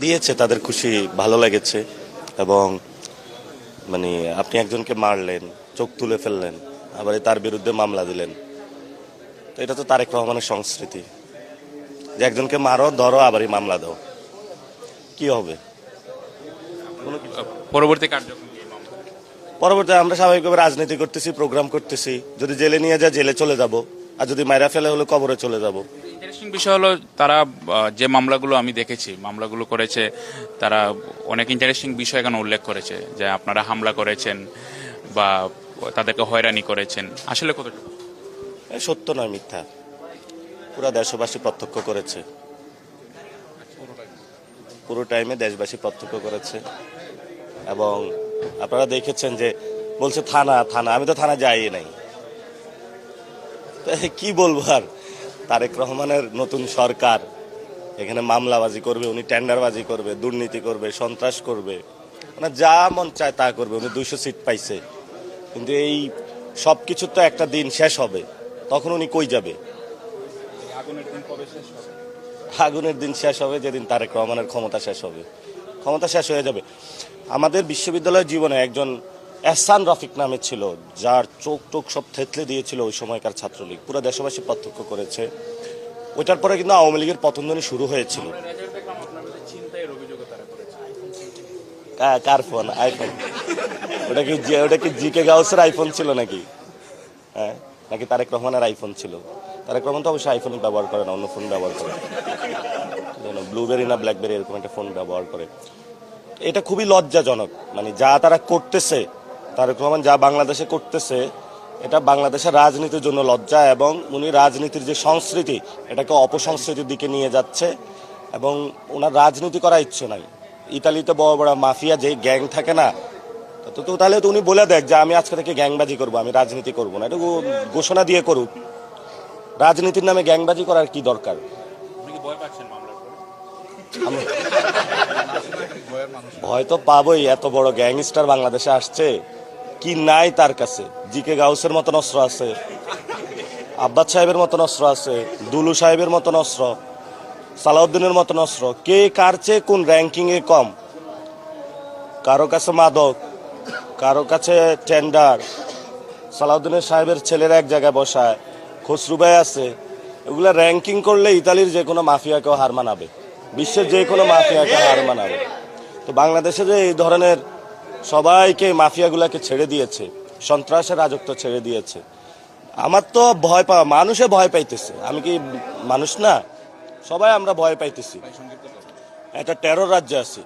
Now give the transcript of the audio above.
দিয়েছে, তাদের খুশি, ভালো লেগেছে। এবং মানে আপনি একজনকে মারলেন, চোখ তুলে ফেললেন, আবার তার বিরুদ্ধে মামলা দিলেন, তো এটা তো তারেক রহমানের সংস্কৃতি যে একজনকে মারো, ধরো, আবারই মামলা দাও, কি হবে? পরবর্তী কার্যক্রম কি? পরবর্তী আমরা স্বাভাবিকভাবে রাজনীতি করতেছি, প্রোগ্রাম করতেছি। যদি জেলে নিয়ে যায় জেলে চলে যাব, আর যদি মাইরা ফেলে হলে কবরে চলে যাব। ইন্টারেস্টিং বিষয় হলো তারা যে মামলাগুলো আমি দেখেছি মামলাগুলো করেছে, তারা অনেক ইন্টারেস্টিং বিষয় এখানে উল্লেখ করেছে যে আপনারা হামলা করেছেন বা তাদেরকে হয়রানি করেছেন। আসলে কতটুকু সত্য নয়, মিথ্যা। পুরা দেশবাসী প্রত্যক্ষ করেছে, পুরো টাইমে দেশবাসী প্রত্যক্ষ করেছে। এবং আপনারা দেখেছেন যে বলছে থানা থানা, আমি তো থানা যাই নাই। কি বলবো আর, তারেক রহমানের নতুন সরকার এখানে মামলাবাজি করবে, উনি টেন্ডারবাজি করবে, দুর্নীতি করবে, সন্ত্রাস করবে, মানে যা মন চায় তা করবে। উনি 200 সিট পাইছে, কিন্তু এই সব কিছু তো একটা দিন শেষ হবে, তখন উনি কই যাবে? আগুনের দিন শেষ হবে যেদিন তারেক রহমানের ক্ষমতা শেষ হবে, ক্ষমতা শেষ হয়ে যাবে। আমাদের বিশ্ববিদ্যালয়ের জীবনে একজন এহসান রফিক নামে ছিল, যার চোখ টোক সব থেতলে দিয়েছিল ওই সময়কার ছাত্রলীগ, পুরো দেশবাসী প্রত্যক্ষ করেছে। ওইটার পরে কিন্তু আওয়ামী লীগের পতনধ্বনি শুরু হয়েছিল। কার ফোন? আইফোন? ওটা কি জি.কে গাউসের আইফোন ছিল নাকি? হ্যাঁ, নাকি তারেক রহমানের আইফোন ছিল? তারেক রহমান তো অবশ্যই আইফোন ব্যবহার করে না, অন্য ফোন ব্যবহার করে, ব্লুবেরি না ব্ল্যাকবেরি এরকম একটা ফোন ব্যবহার করে। এটা খুবই লজ্জাজনক। মানে যা তারা করতেছে, তারেক রহমান যা বাংলাদেশে করতেছে, এটা বাংলাদেশের রাজনীতির জন্য লজ্জা। এবং উনি রাজনীতির যে সংস্কৃতি, এটাকে অপসংস্কৃতির দিকে নিয়ে যাচ্ছে। এবং ওনার রাজনীতি করার ইচ্ছে নাই। ইতালিতে বড় বড় মাফিয়া যে গ্যাং থাকে না, তো তাহলে তো উনি বলে দেখ যে আমি আজকে থেকে গ্যাংবাজি করবো, আমি রাজনীতি করবো না, এটা ঘোষণা দিয়ে করুক। রাজনীতির নামে গ্যাংবাজি করার কি দরকার? ভয় তো পাবোই, এত বড় গ্যাংস্টার বাংলাদেশে আসছে, কি নাই তার কাছে? জি.কে গাউসের মতন অস্ত্র আছে, আব্বাস সাহেবের মতন অস্ত্র আছে, দুলু সাহেবের মতন অস্ত্র, সালাউদ্দিনের মতন অস্ত্র। কে কার চেয়ে কোন র্যাঙ্কিং এ কম? কারো কাছে মাদক, কারো কাছে টেন্ডার। সালাউদ্দিনের সাহেবের ছেলেরা এক জায়গায় বসায়, খসরু ভাই আছে। এগুলা র্যাঙ্কিং করলে ইতালির যে কোনো মাফিয়াকেও হার মানাবে, বিশ্বের যে কোনো মাফিয়াকে হার মানাবে। তো বাংলাদেশে যে এই ধরনের সবাইকে, মাফিয়াগুলাকে ছেড়ে দিয়েছে, সন্ত্রাসের রাজত্ব ছেড়ে দিয়েছে, আমার তো ভয় পাওয়া, মানুষে ভয় পাইতেছে। আমি কি মানুষ না? সবাই আমরা ভয় পাইতেছি, একটা টেরর রাজ্যে আছি।